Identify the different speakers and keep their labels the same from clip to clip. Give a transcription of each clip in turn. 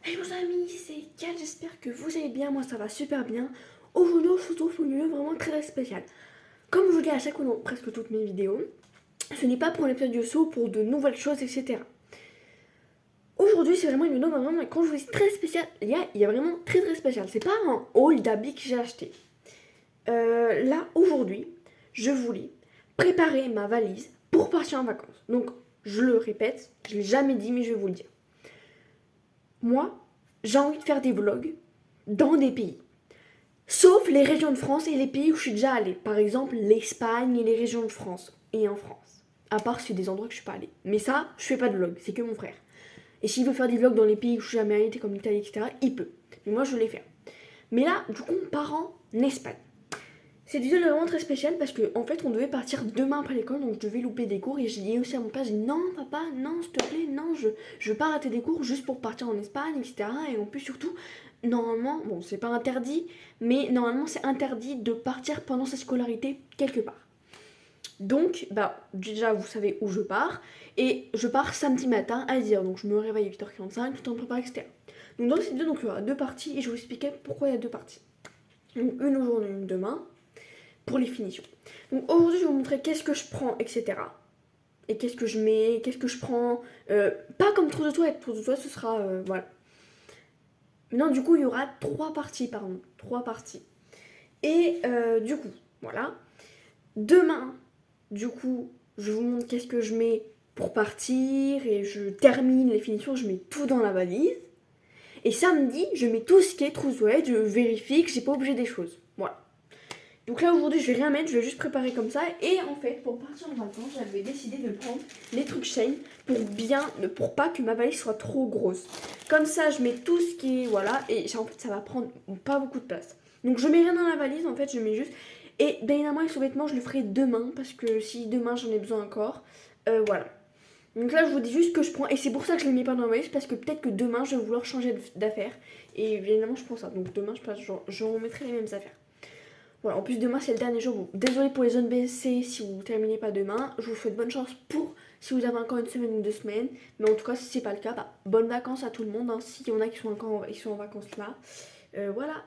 Speaker 1: Hey mes amis, c'est Kat, j'espère que vous allez bien, moi ça va super bien. Aujourd'hui on se retrouve pour une vidéo vraiment très spéciale. Comme je vous le dis à chaque fois dans presque toutes mes vidéos, ce n'est pas pour l'épisode du saut, pour de nouvelles choses, etc. Aujourd'hui c'est vraiment une vidéo vraiment, quand je vous dis très spéciale, il y a vraiment très très spécial. C'est pas un haul d'habits que j'ai acheté. Là, aujourd'hui, je voulais préparer ma valise pour partir en vacances. Donc, je le répète, je l'ai jamais dit mais je vais vous le dire. Moi, j'ai envie de faire des vlogs dans des pays. Sauf les régions de France et les pays où je suis déjà allée. Par exemple, l'Espagne et les régions de France. Et en France. À part si c'est des endroits que je suis pas allée. Mais ça, je fais pas de vlog, c'est que mon frère. Et s'il veut faire des vlogs dans les pays où je suis jamais allée, comme l'Italie, etc., il peut. Mais moi, je les fais. Mais là, du coup, on part en Espagne. Cette vidéo est vraiment très spéciale parce que en fait on devait partir demain après l'école, donc je devais louper des cours et j'ai dit aussi à mon père, j'ai dit non papa, non s'il te plaît, non, je veux pas rater des cours juste pour partir en Espagne, etc. Et en plus surtout, normalement, bon c'est pas interdit, mais normalement c'est interdit de partir pendant sa scolarité quelque part. Donc bah déjà vous savez où je pars, et je pars samedi matin à 10h, donc je me réveille à 8h45, tout en préparant, etc. Donc dans cette vidéo donc, il y aura deux parties et je vais vous expliquer pourquoi il y a deux parties. Donc une aujourd'hui, une demain pour les finitions. Donc aujourd'hui, je vais vous montrer qu'est-ce que je prends, etc. Et qu'est-ce que je mets, qu'est-ce que je prends. Pas comme trou de toilette. Trou de toilette, ce sera. Voilà. Maintenant, du coup, il y aura trois parties, pardon. Trois parties. Et du coup, voilà. Demain, du coup, je vous montre qu'est-ce que je mets pour partir. Et je termine les finitions, je mets tout dans la valise. Et samedi, je mets tout ce qui est trou de toilette. Je vérifie que j'ai pas obligé des choses. Voilà. Donc là aujourd'hui je vais rien mettre, je vais juste préparer comme ça. Et en fait pour partir en vacances j'avais décidé de prendre les trucs Shein pour pas que ma valise soit trop grosse. Comme ça je mets tout ce qui est voilà, et en fait ça va prendre pas beaucoup de place. Donc je mets rien dans la valise, en fait je mets juste. Et bien évidemment les sous-vêtements je le ferai demain parce que si demain j'en ai besoin encore, voilà. Donc là je vous dis juste que je prends, et c'est pour ça que je ne les mets pas dans la valise, parce que peut-être que demain je vais vouloir changer d'affaires. Et bien évidemment je prends ça, donc demain je remettrai les mêmes affaires. Voilà, en plus demain c'est le dernier jour. Bon, désolé pour les zones BSC si vous terminez pas demain. Je vous souhaite bonne chance pour si vous avez encore une semaine ou 2 semaines. Mais en tout cas si c'est pas le cas, bah, bonnes vacances à tout le monde. Hein, s'il y en a qui sont encore ils sont en vacances là. Voilà.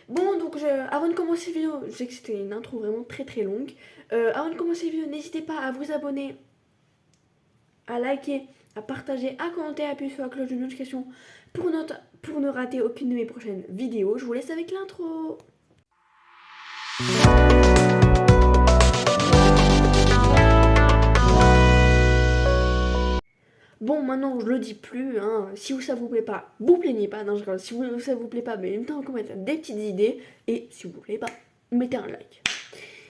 Speaker 1: Bon donc avant de commencer la vidéo, je sais que c'était une intro vraiment très très longue. Avant de commencer la vidéo, n'hésitez pas à vous abonner, à liker, à partager, à commenter, à appuyer sur la cloche de notification pour ne rater aucune de mes prochaines vidéos. Je vous laisse avec l'intro. Bon, maintenant je le dis plus, hein. Si ça vous plaît pas, vous plaignez pas, non, si ça vous plaît pas, mais mettez en commentaire des petites idées, et si vous plaît pas, mettez un like.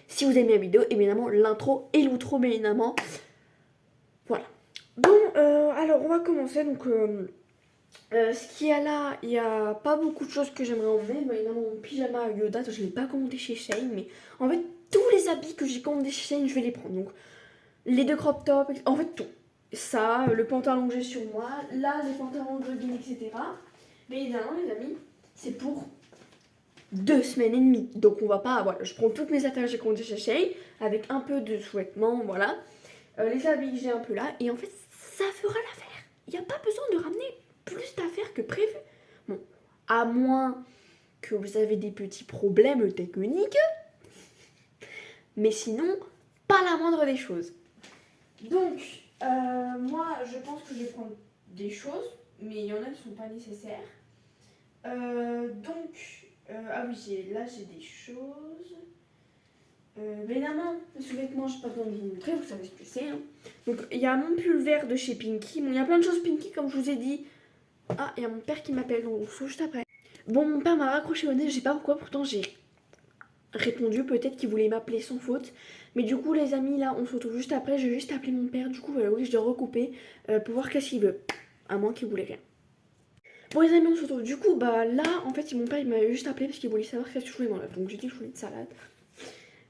Speaker 1: Si vous aimez la vidéo, évidemment, l'intro et l'outro, bien évidemment. Voilà. Bon, alors on va commencer, donc, ce qu'il y a là, il y a pas beaucoup de choses que j'aimerais emmener, mais évidemment mon pyjama Yoda, je l'ai pas commandé chez Shein, mais en fait, tous les habits que j'ai commandés chez Shein, je vais les prendre, donc, les deux crop tops, en fait tout. Ça, le pantalon que j'ai sur moi, là les pantalons de jogging, etc. Mais évidemment les amis, c'est pour 2 semaines et demie. Donc on va pas, voilà, je prends toutes mes affaires que j'ai commandées chez Shein, avec un peu de sous-vêtements, voilà. Les habits que j'ai un peu là, et en fait ça fera l'affaire. Il n'y a pas besoin de ramener plus d'affaires que prévu. Bon, à moins que vous avez des petits problèmes techniques, mais sinon, pas la moindre des choses. Donc, moi, je pense que je vais prendre des choses, mais il y en a qui ne sont pas nécessaires. Ah oui, là j'ai des choses. Évidemment, le sous-vêtement, je n'ai pas besoin de vous montrer, vous savez ce que c'est. Hein. Donc, il y a mon pull vert de chez Pinky. Bon, il y a plein de choses Pinky, comme je vous ai dit. Ah, il y a mon père qui m'appelle, donc on se retrouve juste après. Bon, mon père m'a raccroché au nez, je sais pas pourquoi, pourtant j'ai répondu, peut-être qu'il voulait m'appeler sans faute. Mais du coup les amis, là on se retrouve juste après, je vais juste appeler mon père. Du coup voilà, oui, je dois recouper pour voir qu'est-ce qu'il veut, à moins qu'il voulait rien. Bon les amis, on se retrouve. Du coup bah là en fait mon père il m'a juste appelé parce qu'il voulait savoir qu'est-ce que je voulais manger. Donc j'ai dit que je voulais une salade.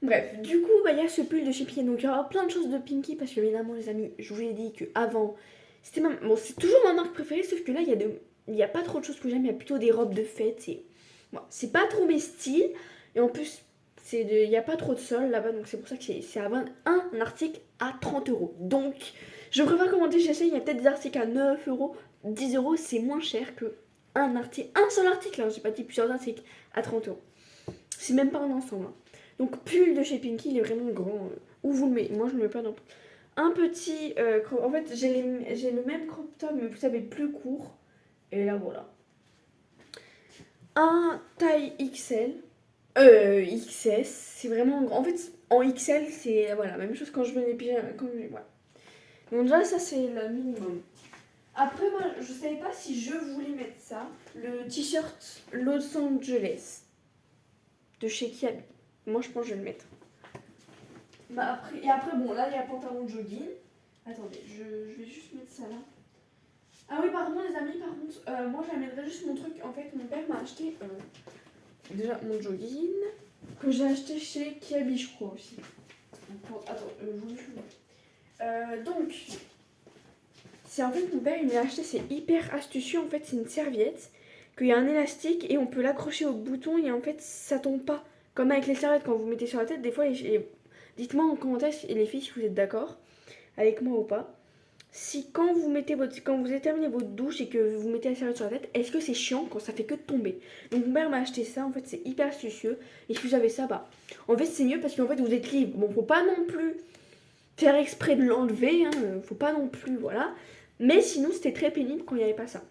Speaker 1: Bref, du coup bah il y a ce pull de chez Pinky. Donc il y aura plein de choses de Pinky parce que évidemment les amis, je vous ai dit que avant c'était bon, c'est toujours ma marque préférée, sauf que là il y a pas trop de choses que j'aime. Il y a plutôt des robes de fête et bon, c'est pas trop mes styles. Et en plus il n'y a pas trop de sol là-bas, donc c'est pour ça que c'est à vendre un article à 30 €. Donc, je préfère commander chez Shein, il y a peut-être des articles à 9 €, 10 €, c'est moins cher que un seul article, hein, j'ai pas dit plusieurs articles, à 30 €. C'est même pas un ensemble. Hein. Donc pull de chez Pinky, il est vraiment grand. Où vous le mettez? Moi je le mets pas dans... Un petit en fait j'ai le même crop top mais vous savez plus court. Et là voilà. Un taille XL. XS, c'est vraiment grand. En fait en XL c'est voilà, même chose quand je mets les pyjamas. Voilà. Donc déjà ça c'est le minimum. Après moi je savais pas si je voulais mettre ça. Le t-shirt Los Angeles de chez Kiabi. Moi je pense que je vais le mettre. Bah après bon là il y a pantalon de jogging. Attendez, je vais juste mettre ça là. Ah oui pardon les amis, par contre, moi j'amènerai juste mon truc. En fait mon père m'a acheté déjà mon jogging que j'ai acheté chez Kiabi je crois aussi. Attends, je vous le fais. Donc c'est en fait mon père il m'a acheté, c'est hyper astucieux en fait, c'est une serviette qu'il y a un élastique et on peut l'accrocher au bouton et en fait ça tombe pas. Comme avec les serviettes quand vous mettez sur la tête, des fois dites-moi en commentaire les filles si vous êtes d'accord avec moi ou pas. Si quand vous avez terminé votre douche et que vous mettez la serviette sur la tête, est-ce que c'est chiant quand ça fait que de tomber? Donc mon père m'a acheté ça, en fait c'est hyper astucieux. Et si vous avez ça, bah en fait c'est mieux parce qu'en fait vous êtes libre. Bon, faut pas non plus faire exprès de l'enlever, hein, faut pas non plus, voilà. Mais sinon c'était très pénible quand il n'y avait pas ça.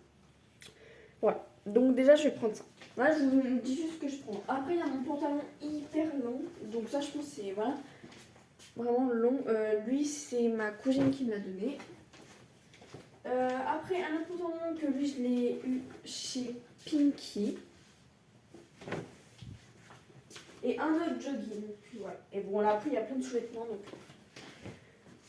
Speaker 1: Voilà, donc déjà je vais prendre ça. Là je vous dis juste ce que je prends. Après il y a mon pantalon hyper long, donc ça je pense c'est voilà, vraiment long. Lui c'est ma cousine qui me l'a donné. Après un autre pantalon que lui je l'ai eu chez Pinky. Et un autre jogging. Puis voilà. Et bon là après il y a plein de sous-vêtements donc.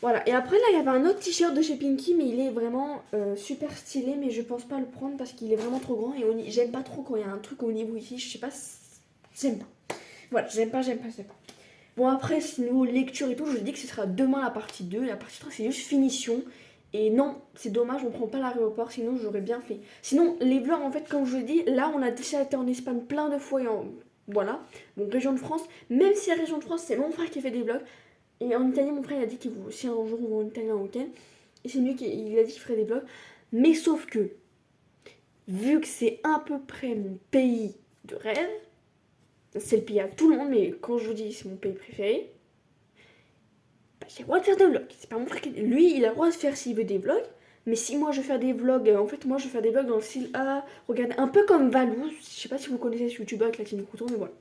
Speaker 1: Voilà. Et après là il y avait un autre t-shirt de chez Pinky mais il est vraiment super stylé mais je pense pas le prendre parce qu'il est vraiment trop grand et j'aime pas trop quand il y a un truc au niveau ici. Je sais pas, j'aime pas. Voilà, j'aime pas. Bon après niveau lecture et tout, je vous dis que ce sera demain la partie 2. La partie 3 c'est juste finition. Et non, c'est dommage, on prend pas l'aéroport, sinon j'aurais bien fait. Sinon, les vlogs, en fait, comme je vous dis, là, on a déjà été en Espagne plein de fois. Voilà, donc région de France. Même si la région de France, c'est mon frère qui fait des vlogs. Et en Italie, mon frère, il a dit qu'il vous si un jour on va en Italie un week-end. Et c'est mieux qu'il a dit qu'il ferait des vlogs. Mais sauf que, vu que c'est à peu près mon pays de rêve, c'est le pays à tout le monde, mais quand je vous dis c'est mon pays préféré, j'ai le droit de faire des vlogs. C'est pas mon frère qui... Lui, il a le droit de faire s'il veut des vlogs. Mais si moi je veux faire des vlogs, en fait, moi je veux faire des vlogs dans le style regardez, un peu comme Valou. Je sais pas si vous connaissez ce youtubeur avec la team couteau, mais voilà.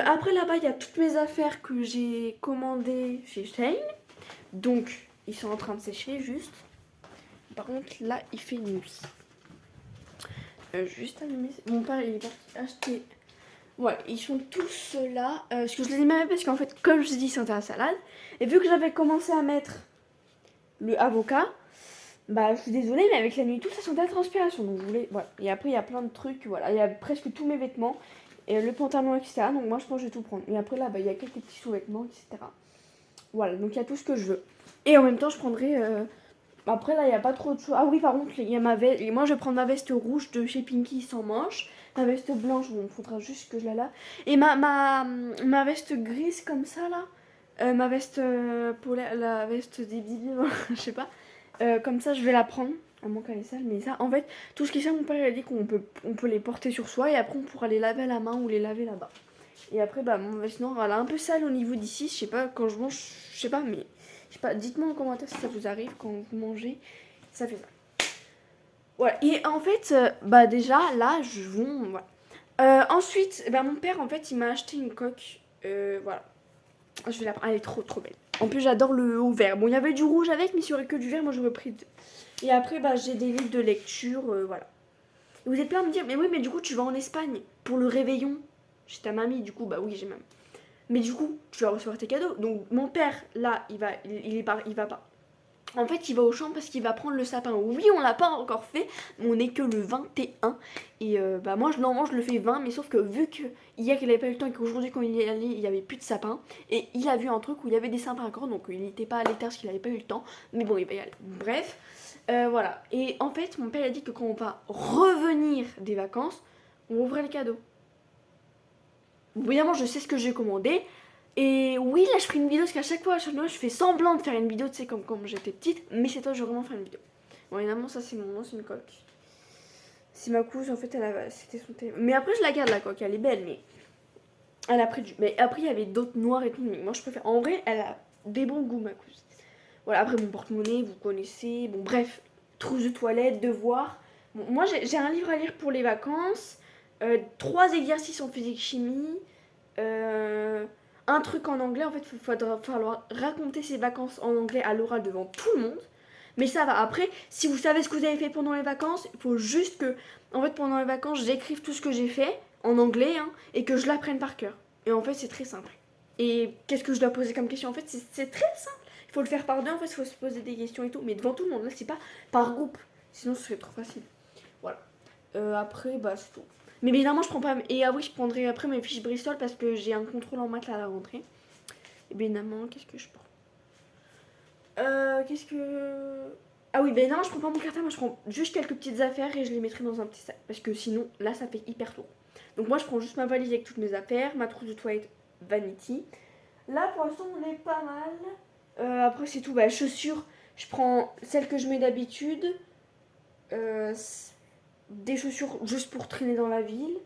Speaker 1: Après là-bas, il y a toutes mes affaires que j'ai commandées chez Shane. Donc, ils sont en train de sécher juste. Par contre, là, il fait nuit. Juste allumer. Mon père, il est parti acheter. Voilà, ils sont tous là. Parce que je les ai mis parce qu'en fait, comme je vous ai dit, c'était la salade. Et vu que j'avais commencé à mettre le avocat, bah je suis désolée, mais avec la nuit tout ça sentait la transpiration. Donc je voulais. Voilà. Et après, il y a plein de trucs. Voilà, il y a presque tous mes vêtements. Et le pantalon, etc. Donc moi, je pense que je vais tout prendre. Et après, là, bah, il y a quelques petits sous-vêtements, etc. Voilà, donc il y a tout ce que je veux. Et en même temps, je prendrai. Après, là, il n'y a pas trop de choses. Ah oui, par contre, il y a ma veste. Et moi, je vais prendre ma veste rouge de chez Pinky sans manches. Ma veste blanche, bon, il faudra juste que je la lave. Et ma veste grise comme ça, là. Ma veste polaire, la veste des bibis, je sais pas. Comme ça, je vais la prendre. À moins qu'elle est sale, mais ça, en fait, tout ce qui est ça, mon père a dit qu'on peut les porter sur soi. Et après, on pourra les laver à la main ou les laver là-bas. Et après, bah, mon veste noire, elle est un peu sale au niveau d'ici. Je sais pas, quand je mange, je sais pas, mais. Je sais pas, dites-moi en commentaire si ça vous arrive quand vous mangez. Ça fait ça. Voilà, et en fait, bah déjà, là, voilà. Ensuite, bah, mon père, en fait, il m'a acheté une coque. Voilà. Je vais la prendre, elle est trop trop belle. En plus, j'adore le haut vert. Bon, il y avait du rouge avec, mais s'il y aurait que du vert, moi j'aurais pris deux. Et après, bah, j'ai des livres de lecture, voilà. Et vous êtes plein à me dire, mais oui, mais du coup, tu vas en Espagne pour le réveillon chez ta mamie, du coup, bah oui, j'ai mamie. Mais du coup, tu vas recevoir tes cadeaux. Donc, mon père, là, il va pas. En fait, il va au champ parce qu'il va prendre le sapin. Oui, on l'a pas encore fait, mais on n'est que le 21. Et bah moi, normalement, je le fais 20, mais sauf que vu que hier, il avait pas eu le temps et qu'aujourd'hui, quand il est allé, il y avait plus de sapin. Et il a vu un truc où il y avait des sapins encore, donc il n'était pas allé terre parce qu'il avait pas eu le temps. Mais bon, il va y aller. Bref, voilà. Et en fait, mon père a dit que quand on va revenir des vacances, on ouvrait les cadeaux. Évidemment, je sais ce que j'ai commandé. Et oui, là, je ferai une vidéo parce qu'à chaque fois, je fais semblant de faire une vidéo, tu sais, comme quand j'étais petite. Mais c'est toi, je vais vraiment faire une vidéo. Bon, évidemment, ça, c'est mon ancienne coque. Si ma cousine, en fait, c'était son téléphone. Mais après, je la garde la coque, elle est belle, mais elle a pris du. Mais après, il y avait d'autres noirs et tout. Mais moi, je préfère. En vrai, elle a des bons goûts, ma cousine. Voilà, après, mon porte-monnaie, vous connaissez. Bon, bref, trousse de toilette, devoirs. Bon, moi, j'ai un livre à lire pour les vacances. 3 exercices en physique-chimie. Un truc en anglais. En fait, il va falloir raconter ses vacances en anglais à l'oral devant tout le monde. Mais ça va. Après, si vous savez ce que vous avez fait pendant les vacances, il faut juste que, en fait, pendant les vacances, j'écrive tout ce que j'ai fait en anglais hein, et que je l'apprenne par cœur. Et en fait, c'est très simple. Et qu'est-ce que je dois poser comme question? En fait, c'est très simple. Il faut le faire par deux. En fait, il faut se poser des questions et tout. Mais devant tout le monde. Là, c'est pas par groupe. Sinon, ce serait trop facile. Voilà. Après, bah, c'est tout. Mais évidemment, je prends pas. Et ah oui, je prendrai après mes fiches Bristol parce que j'ai un contrôle en maths là à la rentrée. Et bien évidemment, qu'est-ce que je prends? Qu'est-ce que. Ah oui, ben non, je prends pas mon cartable, moi je prends juste quelques petites affaires et je les mettrai dans un petit sac. Parce que sinon, là, ça fait hyper lourd. Donc moi, je prends juste ma valise avec toutes mes affaires, ma trousse de toilette Vanity. Là, pour l'instant, on est pas mal. Après, c'est tout. Bah, chaussures, je prends celles que je mets d'habitude. Euh, des chaussures juste pour traîner dans la ville.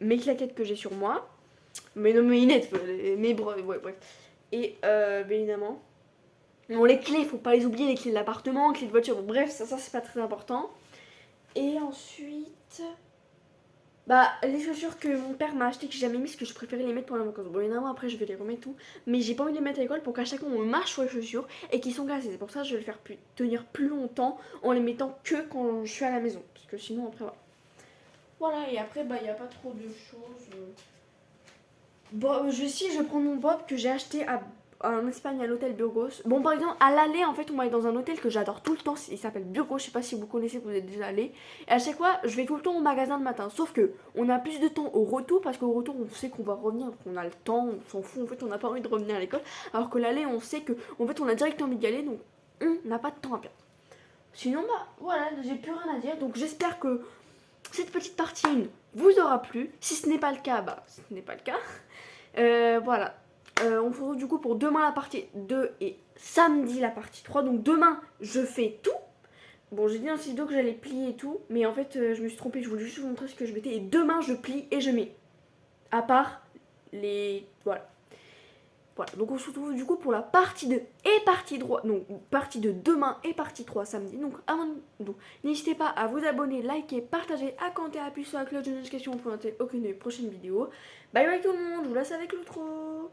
Speaker 1: Mes claquettes que j'ai sur moi. Mais non, mes lunettes, mes bras, ouais, bref. Et bien évidemment. Bon, les clés, faut pas les oublier, les clés de l'appartement, les clés de voiture, bon, bref, ça c'est pas très important. Et ensuite, bah, les chaussures que mon père m'a acheté que j'ai jamais mis, parce que je préférais les mettre pendant les vacances. Bon, évidemment, après je vais les remettre tout, mais j'ai pas envie de les mettre à l'école pour qu'à chaque fois on marche sur les chaussures et qu'ils sont glacés. C'est pour ça que je vais les faire tenir plus longtemps en les mettant que quand je suis à la maison, parce que sinon après voilà. Voilà, et après, bah, y a pas trop de choses. Bon, je vais prendre mon bob que j'ai acheté en Espagne à l'hôtel Burgos. Bon, par exemple, à l'aller, en fait, on va aller dans un hôtel que j'adore tout le temps. Il s'appelle Burgos. Je sais pas si vous connaissez, vous êtes déjà allé. Et à chaque fois, je vais tout le temps au magasin le matin. Sauf que on a plus de temps au retour parce qu'au retour, on sait qu'on va revenir. On a le temps, on s'en fout. En fait, on n'a pas envie de revenir à l'école. Alors que l'aller, on sait que, en fait, on a directement envie d'y aller. Donc, on n'a pas de temps à perdre. Sinon, bah voilà, j'ai plus rien à dire. Donc, j'espère que cette petite partie 1 vous aura plu. Si ce n'est pas le cas, bah, ce n'est pas le cas. Voilà. On se retrouve du coup pour demain la partie 2 et samedi la partie 3. Donc demain, je fais tout. Bon, j'ai dit dans cette vidéo que j'allais plier et tout. Mais en fait, je me suis trompée. Je voulais juste vous montrer ce que je mettais. Et demain, je plie et je mets. À part les... Voilà. Voilà. Donc on se retrouve du coup pour la partie 2 et partie 3. Donc partie 2 demain et partie 3 samedi. Donc n'hésitez pas à vous abonner, liker, partager, à commenter, à appuyer sur la cloche de notification pour ne rater aucune des prochaines vidéos. Bye bye tout le monde, je vous laisse avec l'outro.